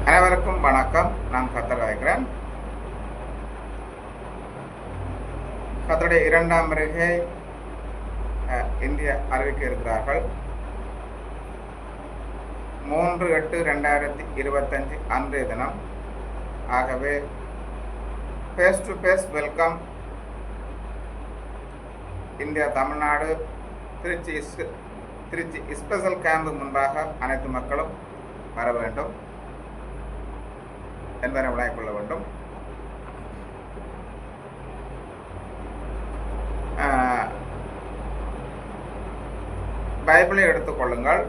அனைவருக்கும் வணக்கம். நான் கத்தர் வைக்கிறேன். கத்தருடைய இரண்டாம் வருகை இந்திய அறிவிக்க இருக்கிறார்கள். 3/8/2025 அன்றைய தினம். ஆகவே face to face welcome India Tamil Nadu Trichy special camp முன்பாக அனைத்து மக்களும் வர வேண்டும் என்பதை விளங்கிக் கொள்ள வேண்டும். பைபிளை எடுத்துக்கொள்ளுங்கள்.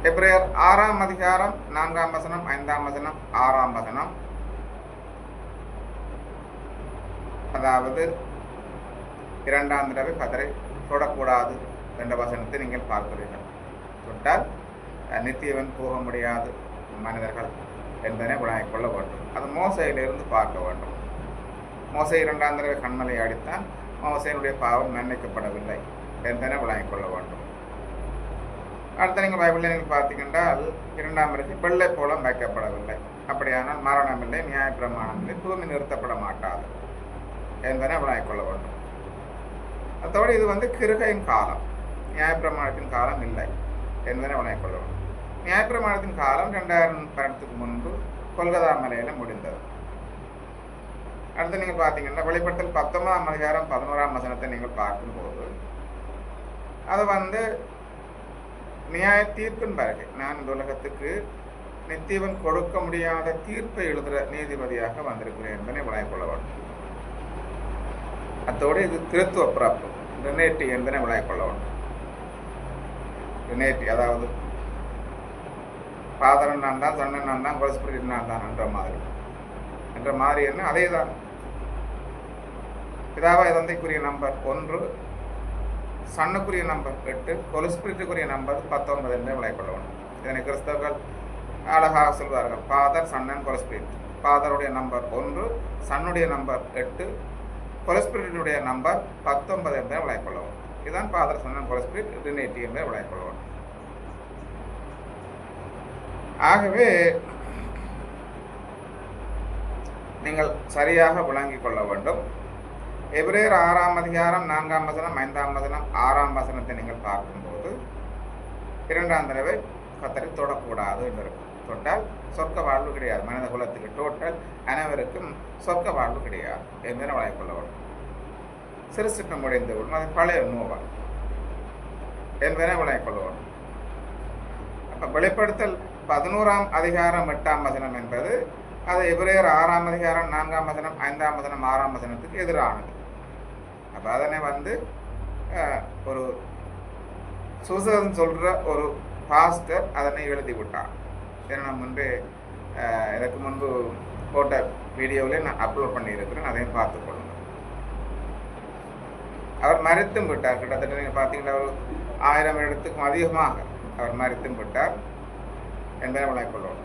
எபிரேயர் 6ஆம் அதிகாரம் 4ஆம் வசனம் 5ஆம் வசனம் 6ஆம் வசனம். அதாவது இரண்டாம் தடவை கதரை தொடக்கூடாது என்ற வசனத்தை நீங்கள் பார்க்கிறீர்கள். தொட்டால் நித்தியவன் போக முடியாது மனிதர்கள் என்பதனை விளங்கிக் கொள்ள வேண்டும். அது மோசையிலிருந்து பார்க்க வேண்டும். மோசை இரண்டாம் தடவை கண்மலை அடித்தான். மோசையினுடைய பாவம் மன்னிக்கப்படவில்லை என்பதனை விளங்கிக் கொள்ள வேண்டும். அடுத்த நீங்கள் பைபிளில் நீங்கள் பார்த்தீங்கன்றால் இரண்டாம் வருகை வெள்ளை போலம் வைக்கப்படவில்லை. அப்படியானால் மரணம் இல்லை, நியாயப்பிரமாணம் இல்லை, தூய்மை நிறுத்தப்பட மாட்டாது என்பதனை விளங்கிக் கொள்ள வேண்டும். அதோடு இது கிருகையின் காலம், நியாயப்பிரமாணத்தின் காலம் இல்லை என்பதனை விளங்கிக் கொள்ள வேண்டும். நியாயப்பிரமாணத்தின் காலம் 2000 வருடத்துக்கு முன்பு கொல்கத்தா மலையில் முடிந்தது. அடுத்து நீங்கள் பார்த்தீங்கன்னா வெளிப்படுத்தல் 19ஆம் அதிகாரம் 11ஆம் வசனத்தை நீங்கள் பார்க்கும்போது அது நியாய தீர்ப்பின் வருகை. நான் இந்த உலகத்துக்கு நித்தியவன் கொடுக்க முடியாத தீர்ப்பை எழுதுகிற நீதிபதியாக வந்திருக்கிறேன் என்பதை விளங்கிக் கொள்ள வேண்டும். அத்தோடு இது திருத்துவ பிறப்பு, ரினேட்டி என்பதை விளங்கிக் கொள்ள வேண்டும். ரினேட்டி அதாவது ஃபாதரன் நான் தான், சன்னன் நான் தான், கொலஸ்பிரிட் நான் தான் என்ற மாதிரி என்ன அதே தான். பிதாவா தந்தைக்குரிய நம்பர் 1, சன்னுக்குரிய நம்பர் 8, கொலஸ்பிரிட்டுக்குரிய நம்பர் 19 என்று விளங்கிக் கொள்ள வேண்டும். இதனை கிறிஸ்தவர்கள் அழகாக சொல்வார்கள். ஃபாதர், சன்னன், கொலஸ்பிரிட். ஃபாதருடைய நம்பர் 1, சன்னுடைய நம்பர் 8, கொலஸ்பிரிட்டுடைய நம்பர் 19 என்பதை விளங்கிக் கொள்ள வேண்டும். இதுதான் ஃபாதர், சன்னன், கொலஸ்பிரிட், ட்ரினிட்டி என்பதை விளங்கிக் கொள்ள வேண்டும். ஆகவே நீங்கள் சரியாக விளங்கிக் கொள்ள வேண்டும். எபிரேயர் 6ஆம் அதிகாரம் 4ஆம் வசனம் 5ஆம் வசனம் 6ஆம் வசனத்தை நீங்கள் பார்க்கும்போது இரண்டாம் தடவை கத்தரை தொடக்கூடாது என்று இருக்கும். தொட்டால் சொர்க்க வாழ்வு கிடையாது. மனித குலத்துக்கு டோட்டல் அனைவருக்கும் சொர்க்க வாழ்வு கிடையாது என்பதை விளங்கிக் கொள்ள வேண்டும். சிறுசிட்டம் முடிந்து விடும், அது பழைய நோவா என்பதை விளங்கிக் கொள்ள வேண்டும். அப்போ வெளிப்படுத்தல் 11ஆம் அதிகாரம் 8ஆம் வசனம் என்பது அது எபிரேயர் 6ஆம் அதிகாரம் 4ஆம் வசனம் 5ஆம் வசனம் 6ஆம் வசனத்துக்கு எதிரானது. அப்போ அதனை ஒரு சுசன் சொல்கிற ஒரு பாஸ்டர் அதனை எழுதி விட்டார். ஏன்னா நான் இதற்கு முன்பு போட்ட வீடியோவில் நான் அப்லோட் பண்ணியிருக்கிறேன், அதையும் பார்த்துக்கொள்ளுங்க. அவர் மறித்தும் விட்டார். கிட்டத்தட்ட நீங்கள் பார்த்தீங்கன்னா ஒரு 1000 வருடத்துக்கும் அதிகமாக அவர் மறித்தும் விட்டார் என்பதை விளங்கிக் கொள்ளணும்.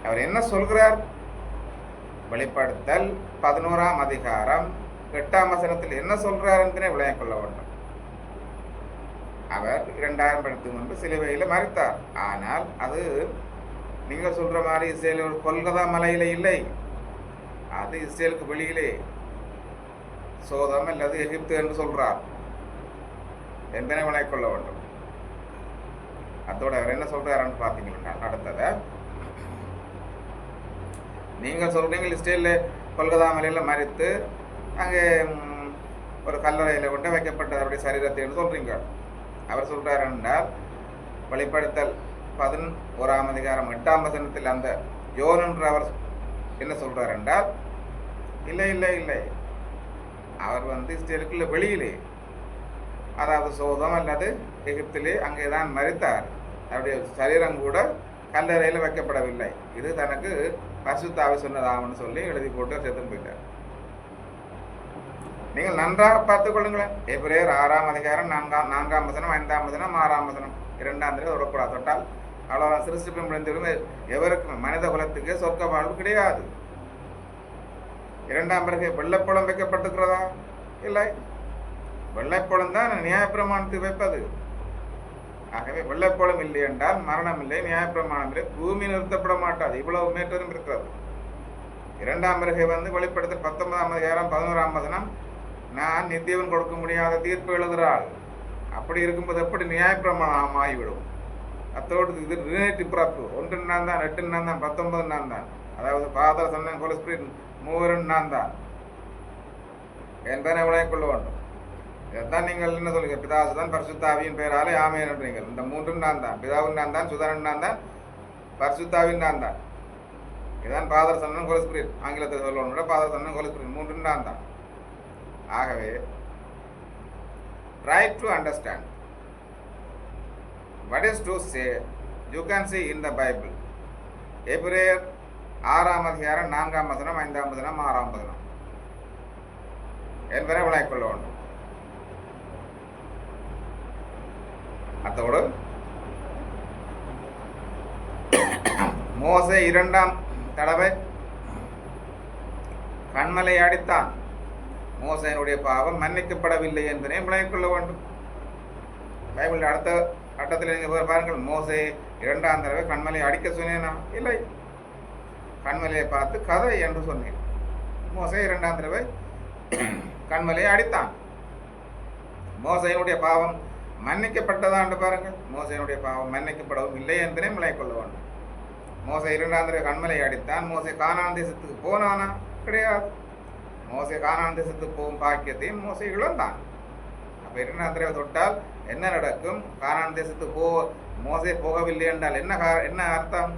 அவர் என்ன சொல்கிறார்? வெளிப்படுத்தல் 11ஆம் அதிகாரம் 8ஆம் வசனத்தில் என்ன சொல்கிறார் என்பதை விளங்கிக் கொள்ள வேண்டும். அவர் 2000 வருடத்துக்கு முன்பு சிலுவையில் மறித்தார். ஆனால் அது நீங்கள் சொல்ற மாதிரி இஸ்ரேல் கொல்கத்தா மலையில இல்லை. அது இஸ்ரேலுக்கு வெளியிலே சோதம் அல்லது எகிப்து என்று சொல்றார் என்பதை விளங்கிக் கொள்ள வேண்டும். அதோட அவர் என்ன சொல்றாருன்னு பார்த்தீங்கன்னா அடுத்ததை நீங்கள் சொல்றீங்க இஸ்ரேலில் கொல்கத்தா மலையில் மறித்து அங்கே ஒரு கல்லறையில் கொண்டு வைக்கப்பட்ட அவருடைய சரீரத்தை என்று சொல்றீங்க. அவர் சொல்றார் என்றால் வெளிப்படுத்தல் 11ஆம் அதிகாரம் 8ஆம் வசனத்தில் அந்த யோன் என்று அவர் என்ன சொல்றார் என்றால் இல்லை இல்லை இல்லை, அவர் இஸ்ரேலுக்குள்ள வெளியிலே, அதாவது சோதம் அல்லது எகிப்திலே அங்கேதான் மறித்தார். அவருடைய சரீரம் கூட கல்லறையில் வைக்கப்படவில்லை. இது தனக்கு பரிசுத்த ஆவி சொன்னதாகனு சொல்லி எழுதி போட்டு செத்து போயிட்டார். நீங்கள் நன்றாக பார்த்துக் கொள்ளுங்களேன். எபிரேயர் 6ஆம் அதிகாரம் 4ஆம் வசனம் 5ஆம் வசனம் 6ஆம் வசனம் இரண்டாம் தடவை தொடக்கூடாது. தொட்டால் அவ்வளோ சிருஷ்டிப்பு முடிந்திருந்து எவருக்கும் மனித குலத்துக்கு சொர்க்க வாழ்வு கிடையாது. இரண்டாம் பிறகு வெள்ளைப்பழம் வைக்கப்பட்டிருக்கிறதா? இல்லை. வெள்ளைப்பழம் தான் நியாயப்பிரமாணத்துக்கு வைப்பது. ஆகவே வெள்ளைப்போலம் இல்லை என்றால் மரணம் இல்லை, நியாயப்பிரமாணம் இல்லை, பூமி நிறுத்தப்பட மாட்டாது. இவ்வளவு மேட்டரும் இருக்கிறது. இரண்டாம் வருகை வெளிப்படுத்தல் 19ஆம் அதிகாரம் 11ஆம் வசனம், நான் நித்தியவன் கொடுக்க முடியாத தீர்ப்பு எழுதுகிறாள். அப்படி இருக்கும்போது எப்படி நியாயப்பிரமாணம் ஆகிவிடும்? அத்தோடு இது ரிலேட்டிவ் பிறப்பு. 1 நான் தான், 8 நான் தான், 19 நான் தான். அதாவது ஃபாதர், சன், ஹோலி ஸ்பிரிட் மூவரும் நான் தான் என்பதை விளைய கொள்ள வேண்டும். இதைத்தான் நீங்கள் என்ன சொல்லுங்க, பிதாசுதான் பரிசுத்தாவியின் பெயராலே ஆமென் என்றீர்கள். இந்த 3ம் நான் தான், பிதாவும் நான் தான், சுதரன் நான் தான், பரிசுத்தாவின் நான் தான். இதுதான் ஃபாதர், சன், ஹோலி ஸ்பிரிட். ஆங்கிலத்தை சொல்லணும், ஃபாதர், சன், ஹோலி ஸ்பிரிட் 3ம் நான் தான். ஆகவே try to understand what is to say. You can see in the Bible. எபிரேயர் 6ஆம் அதிகாரம் 4ஆம் வசனம், 5ஆம் வசனம், 6ஆம் வசனம் என்பதை விளங்கிக் கொள்ள வேண்டும். அத்தோடு மோசே 2ஆம் தடவை கண்மலை அடித்தான். மோசேனுடைய பாவம் மன்னிக்கப்படவில்லை என்பதை விளங்கிக் கொள்ள வேண்டும். பைபிள் அடுத்த கட்டத்தில் நீங்கள் பாருங்கள், மோசே 2ஆம் தடவை கண்மலை அடிக்க சொன்னேனா? இல்லை, கண்மலையை பார்த்து கதை என்று சொன்னேன். மோசே 2ஆம் தடவை கண்மலையை அடித்தான். மோசையினுடைய பாவம் மன்னிக்கப்பட்டதா என்று பாருங்கள். மோசையினுடைய பாவம் மன்னிக்கப்படவும் இல்லை என்பதை விளங்கிக் கொள்ள வேண்டும். மோசே 2ஆம் தடவை கண்மலையை அடித்தான். மோசே கானான் தேசத்துக்கு போனானா? கிடையாது. மோசே கானான் தேசத்துக்கு போகும் பாக்கியத்தையும் மோசே இழந்தான். அப்போ 2ஆம் தடவை தொட்டால் என்ன நடக்கும்? கானான் தேசத்துக்கு மோசே போகவில்லை என்றால் என்ன அர்த்தம்?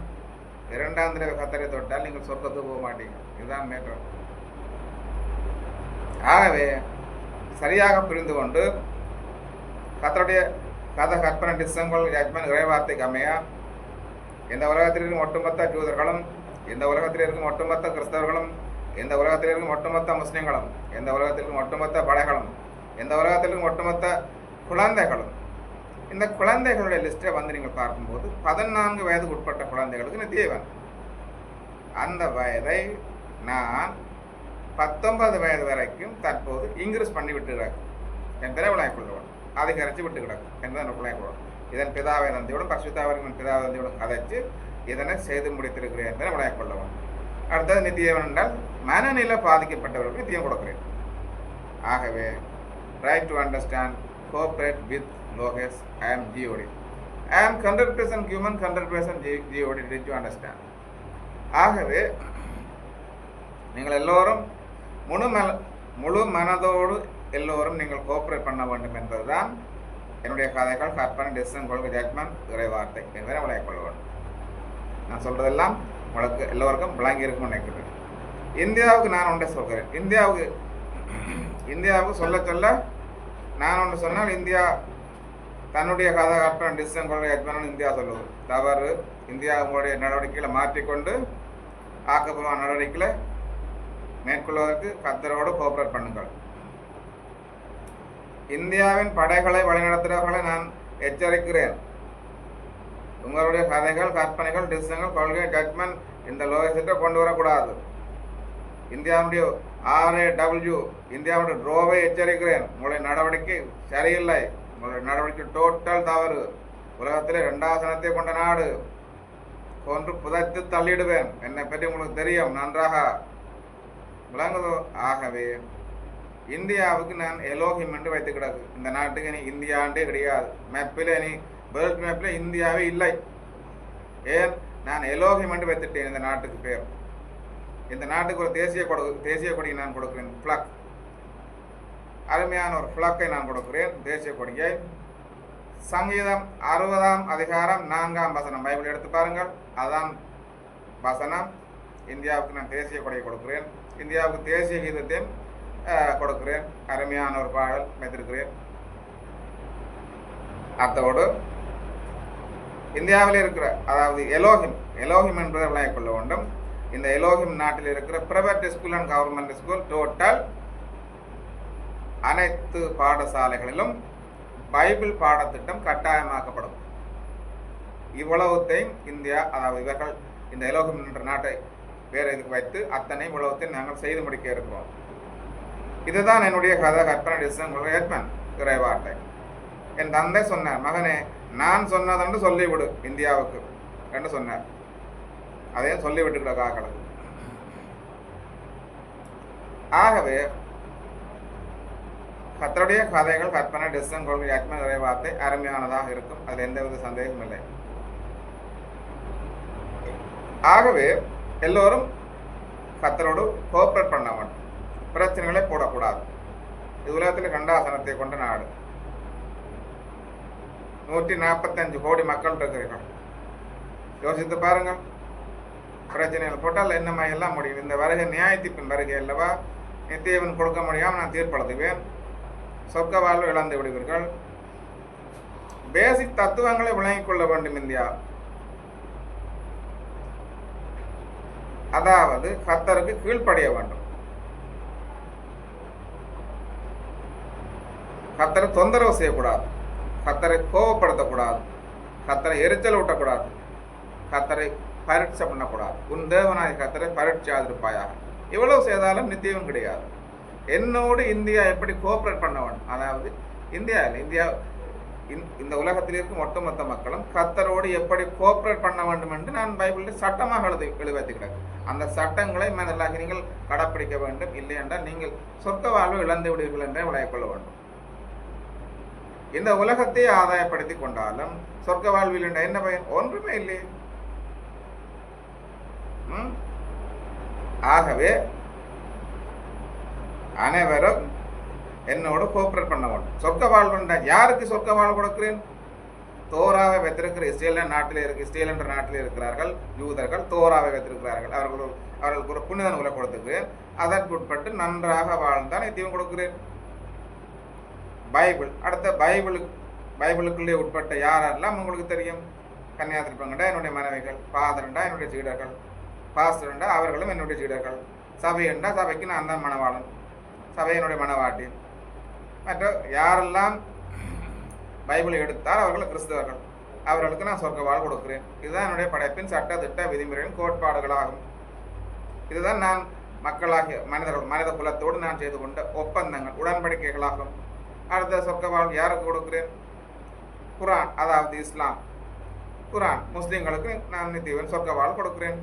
2ஆம் தடவை கர்த்தரை தொட்டால் நீங்கள் சொர்க்கத்துக்கு போக மாட்டீங்க. இதுதான் மேற்றம். ஆகவே சரியாக புரிந்து கொண்டு கர்த்தருடைய கதை, கற்பனை, டிசம்பல், ஜட்மெண்ட், இறைவார்த்தைக்கு அமையா இந்த உலகத்தில் இருக்கும் ஒட்டுமொத்த ஜூதர்களும், இந்த உலகத்தில் இருக்கும் ஒட்டுமொத்த கிறிஸ்தவர்களும், இந்த உலகத்தில் இருக்கும் ஒட்டுமொத்த முஸ்லிம்களும், இந்த உலகத்தில் இருக்கும் ஒட்டுமொத்த படைகளும், இந்த உலகத்தில் இருக்கும் ஒட்டுமொத்த குழந்தைகளும், இந்த குழந்தைகளுடைய லிஸ்ட்டை நீங்கள் பார்க்கும்போது 14 வயதுக்கு உட்பட்ட குழந்தைகளுக்கு நித்தியவன். அந்த வயதை நான் 19 வயது வரைக்கும் தற்போது இன்க்ரீஸ் பண்ணி விட்டுகிறார் என்பதை விளங்கிக் கொள்ளுவோம். அதிகரித்து விட்டு கிடக்கும் என்பதை விளங்கிக் கொள்வோம். இதன் பிதாவை தந்தையோடும் பரிசுத்தாவின் பிதாவை தந்தையோடும் கதைச்சு இதனை செய்து முடித்திருக்கிறேன் என்பதை விளங்கிக் கொள்ளுவோம். அடுத்தது நித்தியவன் என்றால் மனநிலை பாதிக்கப்பட்டவர்களுக்கு நித்தியம் கொடுக்கிறேன். ஆகவே try to understand, cooperate with Logos. I am God. I am 100% human, 100% God. Did you understand? ஆகவே நீங்கள் எல்லோரும் முழு மனதோடு எல்லோரும் நீங்கள் கோஆப்ரேட் பண்ண வேண்டும் என்பதுதான் என்னுடைய கதைகள், கற்பனை, டிசிஷன், கொள்கை, ஜட்மெண்ட், இறைவார்த்தை என்பதை விளங்கிக் கொள்ள வேண்டும். நான் சொல்றதெல்லாம் உங்களுக்கு எல்லோருக்கும் விளங்கி இருக்கும்னு நினைக்கிறேன். இந்தியாவுக்கு நான் ஒன்றை சொல்கிறேன். இந்தியாவுக்கு சொல்ல நான் ஒன்று சொன்னால் இந்தியா தன்னுடைய கதை, கற்பனை, டிசிஷன், கொள்கை, ஜட்மெண்ட் இந்தியா சொல்லுவது தவறு. இந்தியா உங்களுடைய நடவடிக்கைகளை மாற்றிக்கொண்டு ஆக்கப்பூர்வமான நடவடிக்கைகளை மேற்கொள்வதற்கு கர்த்தரோடு கோஆப்ரேட் பண்ணுங்கள். இந்தியாவின் படைகளை வழிநடத்துகிறவர்களை நான் எச்சரிக்கிறேன். உங்களுடைய கதைகள், கற்பனைகள், டிசிஷன்கள், கொள்கை, ஜட்மெண்ட் இந்த லோகத்தை கொண்டு வரக்கூடாது. இந்தியாவுடைய RAW இந்தியாவுடைய ட்ரோவை எச்சரிக்கிறேன். உங்களுடைய நடவடிக்கை சரியில்லை. உங்களுடைய நடவடிக்கை டோட்டல் தவறு. உலகத்திலே 2வது சனத்தை கொண்ட நாடு, கொன்று புதைத்து தள்ளிடுவேன். என்னை பற்றி உங்களுக்கு தெரியும், நன்றாக விளங்குதோ? ஆகவே இந்தியாவுக்கு நான் எலோகிம் என்று வைத்து கிடக்கு. இந்த நாட்டுக்கு இனி இந்தியாண்டே கிடையாது. மேப்பில் இனி வேர்ல்ட் மேப்பில் இந்தியாவே இல்லை. ஏன்? நான் எலோகிம் என்று வைத்துட்டேன் இந்த நாட்டுக்கு பேர். இந்த நாட்டுக்கு ஒரு தேசிய கொடியை நான் கொடுக்கிறேன். ஃப்ளக், அருமையான ஒரு ஃப்ளக்கை நான் கொடுக்கிறேன், தேசிய கொடியை. சங்கீதம் 60ஆம் அதிகாரம் 4ஆம் வசனம் பைபிள் எடுத்து பாருங்கள். அதான் வசனம். இந்தியாவுக்கு நான் தேசிய கொடியை கொடுக்கிறேன். இந்தியாவுக்கு தேசிய கீதத்தையும் கொடுக்கிறேன். அருமையான ஒரு பாடல் வைத்திருக்கிறேன். அத்தோடு இந்தியாவில் இருக்கிற, அதாவது எலோகிம் என்பதை விளங்கிக் கொள்ள வேண்டும். இந்த எலோகிம் நாட்டில் இருக்கிற private school and government school total அனைத்து பாடசாலைகளிலும் பைபிள் பாடத்திட்டம் கட்டாயமாக்கப்படும். இவ்வளவுத்தையும் இந்தியா, அதாவது இவர்கள் இந்த எலோகிம் என்ற நாட்டை வேறு இதுக்கு வைத்து அத்தனை இவ்வளவுத்தையும் நாங்கள் செய்து முடிக்க இருக்கிறோம். இதுதான் என்னுடைய கதை, கற்பனை, டிசிஷன், ஜட்மெண்ட், இறைவார்த்தை என் தந்தை சொன்னார், மகனே நான் சொன்னதென்று சொல்லிவிடு இந்தியாவுக்கு என்று சொன்னார். அதையும் சொல்லிவிட்டுக்கிற காக்களுக்கு. ஆகவே கர்த்தருடைய கதைகள் கற்பனை டிசன் கொள்கை ஆத்ம நிறைவார்த்தை அருமையானதாக இருக்கும். அதில் எந்தவித சந்தேகமும் இல்லை. ஆகவே எல்லோரும் கர்த்தரோடு கோஆப்ரேட் பண்ண வேண்டும். பிரச்சனைகளை போடக்கூடாது. இது உலகத்தில் கண்டாசனத்தை கொண்ட நாடு. 145 கோடி மக்கள் இருக்கிறீர்கள். யோசித்து பாருங்கள். பிரச்சனைகள் போட்டால் என்னமா எல்லாம் முடியும். இந்த வருகை நியாயத்திற்பின் வருகை அல்லவா? நித்தியவன் கொடுக்க முடியாமல் நான் தீர்ப்பழுதுவேன். சொர்க்க வாழ்வு இழந்து விடுவீர்கள். பேசிக் தத்துவங்களை விளங்கிக் கொள்ள வேண்டும் இந்தியா. அதாவது கர்த்தருக்கு கீழ்ப்படிய வேண்டும். கர்த்தரை தொந்தரவு செய்யக்கூடாது. கர்த்தரை கோபப்படுத்தக்கூடாது. கர்த்தரை எரிச்சல் ஊட்டக்கூடாது. கர்த்தரை பரீட்சை பண்ணக்கூடாது. உன் தேவனாய் கர்த்தரை பரீட்சையாதிருப்பாயாக. இவ்வளவு செய்தாலும் நித்தியம் கிடையாது. என்னோடு இந்தியா எப்படி கோஆப்ரேட் பண்ண வேண்டும். அதாவது இந்தியா இந்த உலகத்தில் இருக்கும் ஒட்டுமொத்த மக்களும் கர்த்தரோடு எப்படி கோஆப்ரேட் பண்ண வேண்டும் என்று நான் பைபிளில் சட்டமாக எழுதிக்கிறேன். அந்த சட்டங்களை மனதிலாக நீங்கள் கடைப்பிடிக்க வேண்டும். இல்லை என்றால் நீங்கள் சொர்க்க வாழ்வு இழந்து விடுவீர்கள் என்றே விளையக்கொள்ள வேண்டும். இந்த உலகத்தை ஆதாயப்படுத்தி கொண்டாலும் சொர்க்க வாழ்வில் என்ற என்ன பயன்? ஒன்றுமே இல்லை. ஆகவே அனைவரும் என்னோடு கோஆப்ரேட் பண்ண வேண்டும். சொர்க்க வாழ்வு யாருக்கு சொர்க்க வாழ்வு கொடுக்கிறேன்? தோராவை வைத்திருக்கிற இஸ்ரேல் என்ற நாட்டில் இருக்கிறார்கள் யூதர்கள். தோராவை வைத்திருக்கிறார்கள். அவர்களுக்கு ஒரு புனித நூலை கொடுத்துக்கிறேன். அதற்கு உட்பட்டு நன்றாக வாழ்ந்தான் நித்தியம் கொடுக்கிறேன். பைபிள் அடுத்த பைபிளுக்குள்ளே உட்பட்ட யாரெல்லாம் உங்களுக்கு தெரியும். கன்னியாதிபதிண்டா என்னுடைய மனைவிகள், ஃபாதர்ண்டா என்னுடைய சீடர்கள், பாஸ்டர்ண்டா அவர்களும் என்னுடைய சீடர்கள், சபைண்டா சபைக்கு நான் தான் மணவாளன், சபை என்னுடைய மணவாட்டி. மற்ற யாரெல்லாம் பைபிளை எடுத்தால் அவர்கள் கிறிஸ்தவர்கள். அவர்களுக்கு நான் சொர்க்க வாழ் கொடுக்கிறேன். இதுதான் என்னுடைய படைப்பின் சட்ட திட்ட விதிமுறையின் கோட்பாடுகளாகும். இதுதான் நான் மக்களாகிய மனித குலத்தோடு நான் செய்து கொண்ட ஒப்பந்தங்கள், உடன்படிக்கைகளாகும். அடுத்த சொர்க்க வாழ் யாருக்கு கொடுக்கிறேன்? குரான், அதாவது இஸ்லாம். குரான் முஸ்லீம்களுக்கு நான் நித்தியவன் சொர்க்க வாழ் கொடுக்கிறேன்.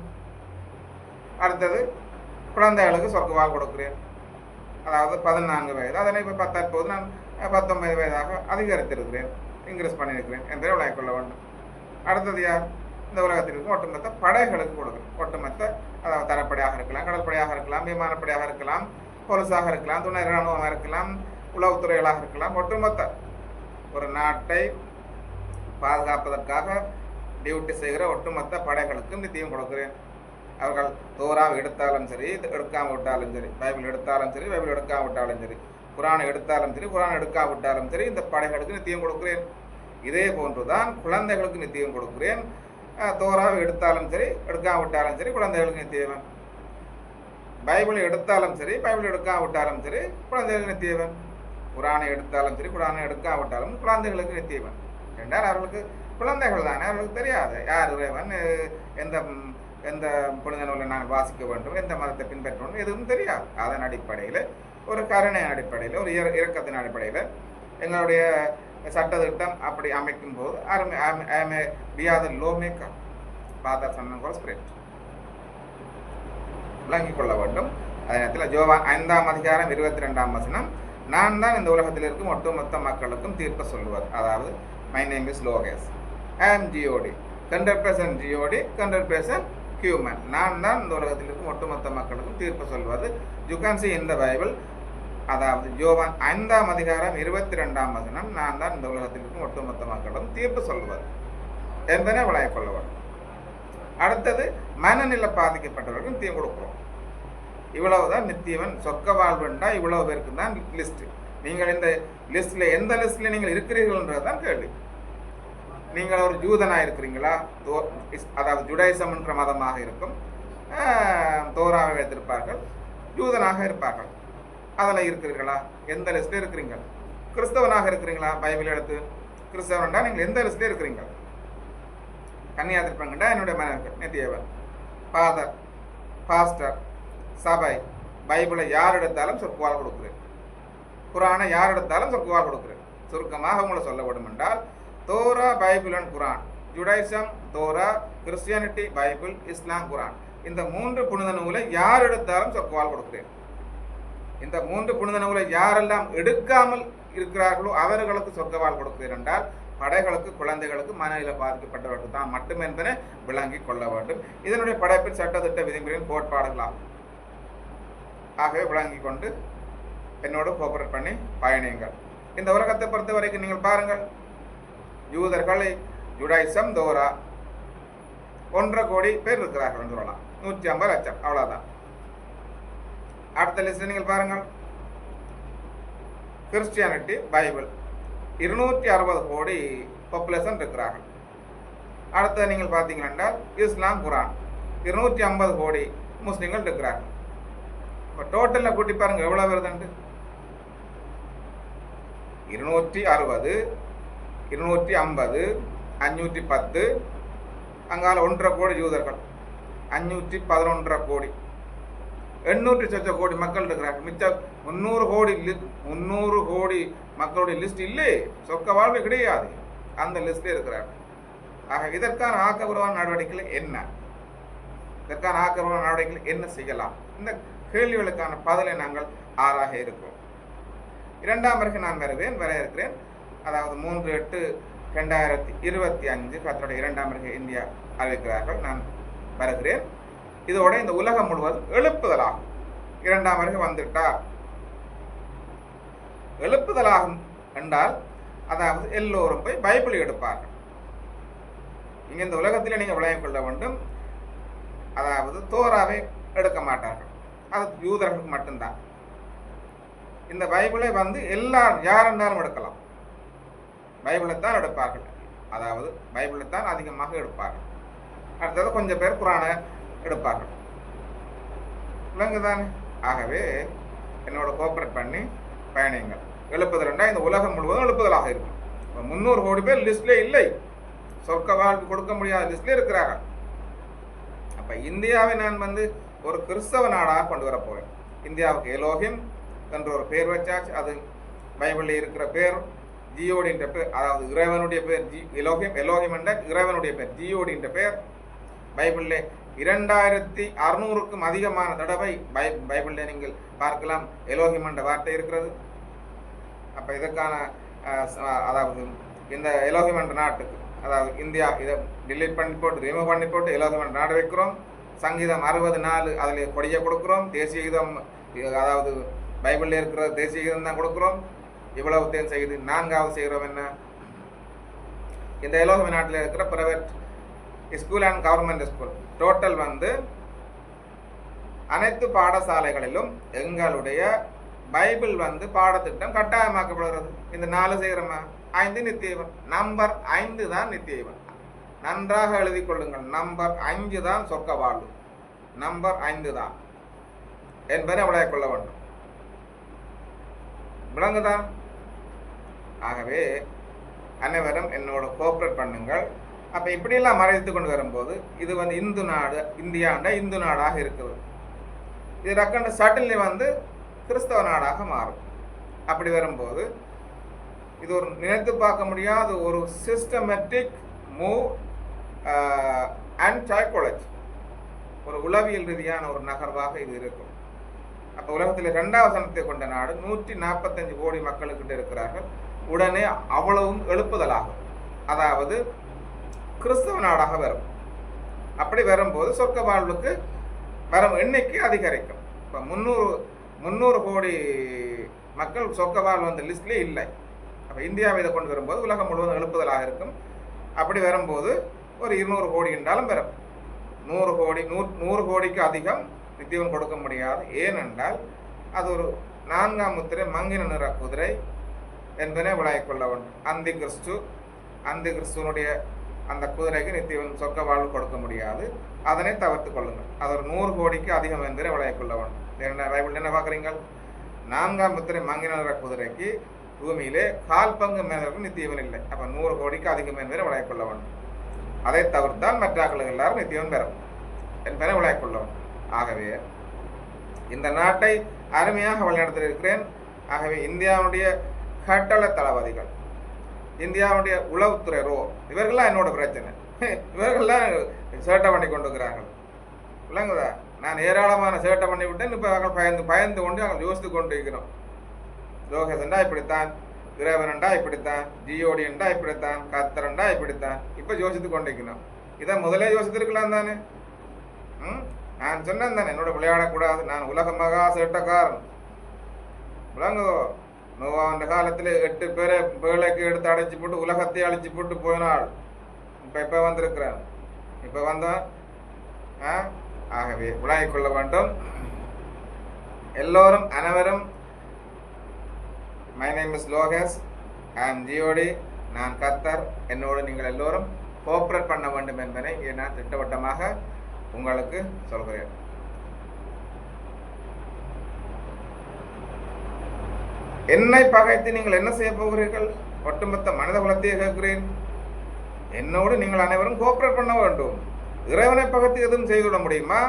அடுத்தது குழந்தைகளுக்கு சொர்க்க வாழ் கொடுக்கிறேன். அதாவது 14 வயது, அதனை இப்போ தற்போது நான் 19 வயதாக அதிகரித்திருக்கிறேன், இன்க்ரீஸ் பண்ணியிருக்கிறேன் என்றே விளங்கிக் கொள்ள வேண்டும். அடுத்தது யார்? இந்த உலகத்திற்கு ஒட்டுமொத்த படைகளுக்கு கொடுக்கிறேன். ஒட்டுமொத்த அதாவது தரப்படையாக இருக்கலாம், கடற்படையாக இருக்கலாம், விமானப்படையாக இருக்கலாம், பொலிசாக இருக்கலாம், துணை இராணுவமாக இருக்கலாம், உளவுத்துறைகளாக இருக்கலாம். ஒட்டுமொத்த ஒரு நாட்டை பாதுகாப்பதற்காக டியூட்டி செய்கிற ஒட்டுமொத்த படைகளுக்கும் நித்தியம் கொடுக்கிறேன். அவர்கள் தோராவை எடுத்தாலும் சரி, எடுக்காம விட்டாலும் சரி, பைபிள் எடுத்தாலும் சரி, பைபிள் எடுக்காம விட்டாலும் சரி, குரானை எடுத்தாலும் சரி, குரான் எடுக்காம விட்டாலும் சரி, இந்த படைகளுக்கு நித்தியம் கொடுக்கிறேன். இதே போன்றுதான் குழந்தைகளுக்கு நித்தியம் கொடுக்கிறேன். தோராவை எடுத்தாலும் சரி, எடுக்காம விட்டாலும் சரி, குழந்தைகளுக்கு நித்தியவன். பைபிளை எடுத்தாலும் சரி, பைபிள் எடுக்காம விட்டாலும் சரி, குழந்தைகளுக்கு நித்தியவன். குரானை எடுத்தாலும் சரி, குரானை எடுக்காம விட்டாலும் குழந்தைகளுக்கு நித்தியவன். என்றால் அவர்களுக்கு குழந்தைகள் தானே, அவர்களுக்கு தெரியாது யார் இறைவன், எந்த புனித நூலை நாங்கள் வாசிக்க வேண்டும், எந்த மதத்தை பின்பற்ற வேண்டும், எதுவும் தெரியாது. அதன் அடிப்படையில், ஒரு கருணையின் அடிப்படையில், ஒரு இரக்கத்தின் அடிப்படையில் எங்களுடைய சட்டத்திட்டம் அப்படி அமைக்கும் போது விளங்கிக் கொள்ள வேண்டும். அதே நேரத்தில் யோவான் 5:22 நான் தான் இந்த உலகத்தில் இருக்கும் ஒட்டுமொத்த மக்களுக்கும் தீர்ப்பு சொல்லுவார். அதாவது மை நேம் இஸ் லோகேஸ், ஐ ஆம் ஜிஓடி, 100% ஜிஓடி, 100% ஹியூமன். நான் தான் இந்த உலகத்தில் இருக்கும் ஒட்டுமொத்த மக்களுக்கும் தீர்ப்பு சொல்வது. You can see in the Bible. அதாவது யோவான் 5:22 நான் தான் இந்த உலகத்தில் இருக்கும் ஒட்டுமொத்த மக்களும் தீர்ப்பு சொல்வது என்பதை விளங்கிக் கொள்ள வேண்டும். அடுத்தது மனநிலை பாதிக்கப்பட்டவர்களுக்கும் தீர்வு கொடுக்கிறோம். இவ்வளவுதான் நித்தியவன் சொர்க்க வாழ்வுண்டா இவ்வளவு பேருக்கு தான் லிஸ்ட். நீங்கள் இந்த லிஸ்ட்ல எந்த லிஸ்ட்ல நீங்கள் இருக்கிறீர்கள்ன்றதுதான் கேள்வி. நீங்கள் ஒரு ஜூதனாக இருக்கிறீங்களா? அதாவது ஜுடைசம் என்ற மதமாக இருக்கும், தோராவை வைத்திருப்பார்கள், ஜூதனாக இருப்பார்கள். அதில் இருக்கிறீர்களா? எந்த லிஸ்ட்ல இருக்கிறீங்க? கிறிஸ்தவனாக இருக்கிறீங்களா? பைபிள் எடுத்து கிறிஸ்தவன்டா நீங்கள் எந்த லிஸ்ட்ல இருக்கிறீங்க? கன்னியாதிபதிண்டா என்னுடைய மனைவி நித்தியவன், ஃபாதர், பாஸ்டர், சபை. பைபிளை யார் எடுத்தாலும் சொர்க்குவால் கொடுக்குறேன். குரானை யார் எடுத்தாலும் சொர்க்குவால் கொடுக்குறேன். சுருக்கமாக உங்களை சொல்லப்படும் என்றால் Torah, Bible and Quran. Judaism, Torah, Christianity, Bible, Islam, Quran. இந்த 3 புனித நூலை யார் எடுத்தாலும் சொக்கவால் கொடுக்கிறேன். இந்த 3 புனித நூலை யாரெல்லாம் எடுக்காமல் இருக்கிறார்களோ அவர்களுக்கு சொர்க்கவால் கொடுக்கிறேன் என்றால் படைகளுக்கு, குழந்தைகளுக்கு, மனநிலை பாதிக்கப்பட்டவர்களுக்கு தான் மட்டும் என்பதை விளங்கி கொள்ள வேண்டும். இதனுடைய படைப்பில் சட்டத்திட்ட விதிமுறையின் கோட்பாடுகளாகும். ஆகவே விளங்கி கொண்டு என்னோடு கோஆபரேட் பண்ணி பயணியுங்கள். இந்த உலகத்தை பொறுத்த வரைக்கும் நீங்கள் பாருங்கள், யூதர்களை ஜுடைசம், தோரா 1.5 கோடி பேர் இருக்கிறார்கள் என்று சொல்லலாம். 150 லட்சம், அவ்வளவுதான். அடுத்த லிஸ்ட் நீங்கள் பாருங்கள், கிறிஸ்டியானிட்டி, பைபிள் 260 கோடி பாப்புலேஷன் இருக்கிறார்கள். அடுத்த நீங்கள் பார்த்தீங்கன்னா இஸ்லாம், குரான் 250 கோடி முஸ்லீம்கள் இருக்கிறார்கள். இப்போ டோட்டலில் கூட்டி பாருங்க எவ்வளவு வருதுண்டு. 260, 250, 510, அங்கால 1.5 கோடி யூதர்கள், 511 கோடி, 800 சொச்ச கோடி மக்கள் இருக்கிறார்கள். மிச்சம் 300 கோடி மக்களுடைய லிஸ்ட் இல்லை, சொக்க வாழ்வு கிடையாது, அந்த லிஸ்ட்ல இருக்கிறார்கள். ஆக இதற்கான ஆக்கப்பூர்வமான நடவடிக்கைகள் என்ன, இதற்கான ஆக்கப்பூர்வமான நடவடிக்கைகள் என்ன செய்யலாம், இந்த கேள்விகளுக்கான பதிலை நாங்கள் ஆறாக இருக்கிறோம். 2ஆம் வரைக்கும் நான் வர இருக்கிறேன். அதாவது 3/8/2025 கத்தருடைய 2ஆம் வரைக்கும் இந்தியா அறிவிக்கிறார்கள். நான் வருகிறேன். இதோட இந்த உலகம் முழுவதும் எழுப்புதலாகும். 2ஆம் வரைக்கும் வந்துவிட்டார். எழுப்புதலாகும் என்றால் அதாவது எல்லோரும் போய் பைபிள் எடுப்பார்கள். இங்க இந்த உலகத்தில் நீங்க விளங்கிக் கொள்ள வேண்டும். அதாவது தோராவை எடுக்க மாட்டார்கள், அது யூதர்களுக்கு மட்டும்தான். இந்த பைபிளை எல்லாரும் யார் என்றாலும் எடுக்கலாம், பைபிளைத்தான் எடுப்பார்கள். அதாவது பைபிளைத்தான் அதிகமாக எடுப்பார்கள். அடுத்தது கொஞ்சம் பேர் குரானை எடுப்பார்கள். விளங்குதானே? ஆகவே என்னோட கோஆபரேட் பண்ணி பயணியுங்கள். எழுப்புதல்னா இந்த உலகம் முழுவதும் எழுப்புதலாக இருக்கும். 300 கோடி பேர் லிஸ்ட்லே இல்லை, சொர்க்க வாழ்க்கை கொடுக்க முடியாத லிஸ்ட்ல இருக்கிறார்கள். அப்ப இந்தியாவை நான் ஒரு கிறிஸ்தவ நாடாக கொண்டு வர போறேன். இந்தியாவுக்கு எலோஹிம் என்ற ஒரு பேர் வச்சாச்சு. அது பைபிளில் இருக்கிற பேர், ஜியோடின்ற பேர், அதாவது இறைவனுடைய பேர். எலோஹிம் என்ற இறைவனுடைய பேர், ஜியோடின்ற பேர். பைபிளில் 2600க்கும் அதிகமான தடவை பைபிளில் நீங்கள் பார்க்கலாம் எலோஹிம் என்ற வார்த்தை இருக்கிறது. அப்போ இதற்கான அதாவது இந்த எலோஹிம் என்ற நாட்டுக்கு, அதாவது இந்தியா இதை டிலீட் பண்ணி போட்டு ரிமூவ் பண்ணி போட்டு எலோஹிம் என்ற நாடு வைக்கிறோம். சங்கீதம் 64 அதில் கொடியை கொடுக்குறோம். தேசிய கீதம், அதாவது பைபிளில் இருக்கிற தேசிய கீதம் தான் கொடுக்குறோம். இவ்வளவு தேன் செய்யுது. 4ஆவது செய்கிறோம் என்ன, இந்த எலோஹிம் நாட்டில் இருக்கிற private school and government school total அனைத்து பாடசாலைகளிலும் எங்களுடைய பைபிள் பாடத்திட்டம் கட்டாயமாக்கப்படுகிறது. இந்த 4 செய்கிறோமா, 5 நித்தியவன். நம்பர் 5 தான் நித்தியவன். நன்றாக எழுதி கொள்ளுங்கள். நம்பர் 5 தான் சொர்க்க வாழ்வு. நம்பர் 5 தான் என்பதை விளையாட கொள்ள வேண்டும். விளங்குதான்? ஆகவே அனைவரும் என்னோட கோஆபரேட் பண்ணுங்கள். அப்ப இப்படியெல்லாம் மறைத்து கொண்டு வரும்போது இது இந்து நாடு, இந்தியாண்ட இந்து நாடாக இருக்குது. இது ரக்கண்ட சட்டிலே கிறிஸ்தவ நாடாக மாறும். அப்படி வரும்போது இது ஒரு நினைத்து பார்க்க முடியாத ஒரு சிஸ்டமேட்டிக் மூவ் அண்ட் சைக்காலஜி, ஒரு உளவியல் ரீதியான ஒரு நகர்வாக இது இருக்கும். அப்போ உலகத்தில் 2வது சனத்தை கொண்ட நாடு 145 கோடி மக்களுக்கிட்ட இருக்கிறார்கள். உடனே அவ்வளவும் எழுப்புதலாகும். அதாவது கிறிஸ்தவ நாடாக வரும். அப்படி வரும்போது சொர்க்க வாழ்வுக்கு வரும் எண்ணிக்கை அதிகரிக்கும். இப்போ 300 கோடி மக்கள் சொர்க்க வாழ்வு லிஸ்ட்லே இல்லை. அப்போ இந்தியாவை இதை கொண்டு வரும்போது உலகம் முழுவதும் எழுப்புதலாக இருக்கும். அப்படி வரும்போது ஒரு 200 கோடி என்றாலும் வரும். 100 கோடிக்கு அதிகம் நித்தியம் கொடுக்க முடியாது. ஏனென்றால் அது ஒரு 4ஆம் முத்திரை மங்கின நிற குதிரை என்பதை விளங்கிக் கொள்ள வேண்டும். அந்தி கிறிஸ்துவனுடைய அந்த குதிரைக்கு நித்தியம் சொர்க்க வாழ்வு கொடுக்க முடியாது. அதனை தவிர்த்து கொள்ளுங்கள். அது ஒரு 100 கோடிக்கு அதிகம் என்பதை விளங்கிக் கொள்ள வேண்டும். பைபிள் என்ன பார்க்குறீங்க? 4ஆம் முத்திரை மங்கின நிற குதிரைக்கு பூமியிலே 1/4 பங்கு மேலருக்கு நித்தியவன் இல்லை. அப்போ 100 கோடிக்கு அதிகம் என்பதை விளங்கிக் கொள்ள வேண்டும். அதை தவிர்த்தால் மற்றாக்கள் எல்லாரும் நித்தியம் பெறும் என்பதை விளங்கிக் கொள்ள வேண்டும். ஆகவே இந்த நாட்டை அருமையாக வழிநடத்தியிருக்கிறேன். ஆகவே இந்தியாவுடைய கட்டளை தளபதிகள் இந்தியாவுடைய உளவுத்துறை இவர்கள்லாம் என்னோட பிரச்சனை. இவர்கள்லாம் சேட்டை பண்ணி கொண்டு இருக்கிறார்கள். விளங்குதா? நான் ஏராளமான சேட்டை பண்ணி விட்டேன். இப்போ அவர்கள் பயந்து கொண்டு அவர்கள் யோசித்து கொண்டு இருக்கிறோம். லோகேசன்டா இப்படித்தான், இறைவனண்டா இப்படித்தான், ஜியோடியன்டா இப்படித்தான், கத்தரண்டா இப்படித்தான். இப்போ யோசித்து கொண்டிருக்கணும். இதை முதலே யோசித்திருக்கலாம் தானே. நான் சொன்னேன் தானே என்னோட விளையாடக்கூடாது, நான் உலக மகா சேட்டக்காரன். விளங்குதோ? நோவாண்ட காலத்தில் 8 பேரை வேலைக்கு எடுத்து அடைச்சி போட்டு உலகத்தை அழிச்சு போட்டு போயினாள். இப்போ வந்திருக்கிறேன். இப்போ வந்தோம். ஆகவே விளங்கிக் கொள்ள வேண்டும். எல்லோரும் அனைவரும் மை நேம் இஸ் லோகேஷ், ஐ ஆம் ஜியோடி, நான் கத்தர், என்னோடு நீங்கள் எல்லோரும் கோஆப்ரேட் பண்ண வேண்டும் என்பதை இங்கே நான் திட்டவட்டமாக உங்களுக்கு சொல்கிறேன். என்னை பகைத்து நீங்கள் என்ன செய்ய போகிறீர்கள்? ஒட்டுமொத்த மனித குலத்தையே கேட்கிறேன். என்னோடு நீங்கள் அனைவரும் கோஆப்ரேட் பண்ண வேண்டும். இறைவனை பகத்து எதுவும் செய்துவிட முடியுமா?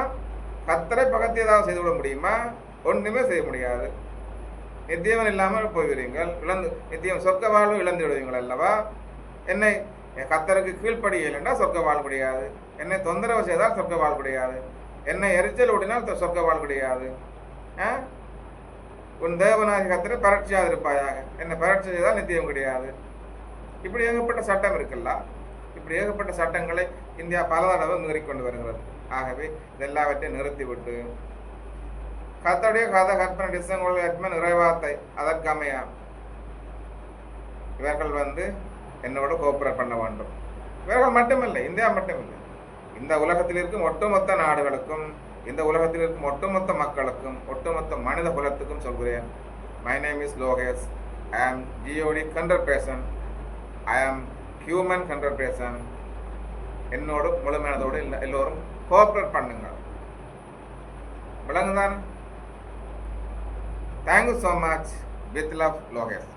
கத்தரை பகத்து ஏதாவது செய்துவிட முடியுமா? ஒன்றுமே செய்ய முடியாது. நித்தியவன் இல்லாமல் போய்விடுவீங்கள். நித்தியம் சொர்க்க வாழ்வு இழந்து விடுவீங்கள் அல்லவா? என்னை கத்தருக்கு கீழ்ப்படியல் என்றால் சொர்க்க வாழ் முடியாது. என்னை தொந்தரவு செய்தால் சொர்க்க வாழ் முடியாது. என்னை எரிச்சல் ஓடினால் சொர்க்க வாழ் முடியாது. உன் தேவனாகி கத்தரை பரட்சியாது இருப்பாயாக. என்னை பரட்சி செய்தால் நித்தியம் கிடையாது. இப்படி ஏகப்பட்ட சட்டம் இருக்குல்ல. இப்படி ஏகப்பட்ட சட்டங்களை இந்தியா பல தடவை மீறிக்கொண்டு வருகிறது. ஆகவே இதெல்லாவற்றையும் நிறுத்திவிட்டு கத்தருடைய கதை கற்பனை டிசங்கோல் நிறைவாத்தை அதற்கமையா இவர்கள் என்னோட கோஆப்ரேட் பண்ண வேண்டும். இவர்கள் மட்டுமில்லை, இந்தியா மட்டுமில்லை, இந்த உலகத்தில் இருக்கும் ஒட்டுமொத்த நாடுகளுக்கும், இந்த உலகத்தில் இருக்கும் ஒட்டுமொத்த மக்களுக்கும், ஒட்டுமொத்த மனித குலத்துக்கும் சொல்கிறேன். மை நேம் இஸ் லோகேஷ், ஐ ஆம் ஜியோடி 100%, ஐ ஆம் ஹியூமன் 100%. என்னோடு முழுமையானதோடு எல்லோரும் கோஆப்ரேட் பண்ணுங்க. விளங்குதான்? Thank you so much. With love, Lokesh.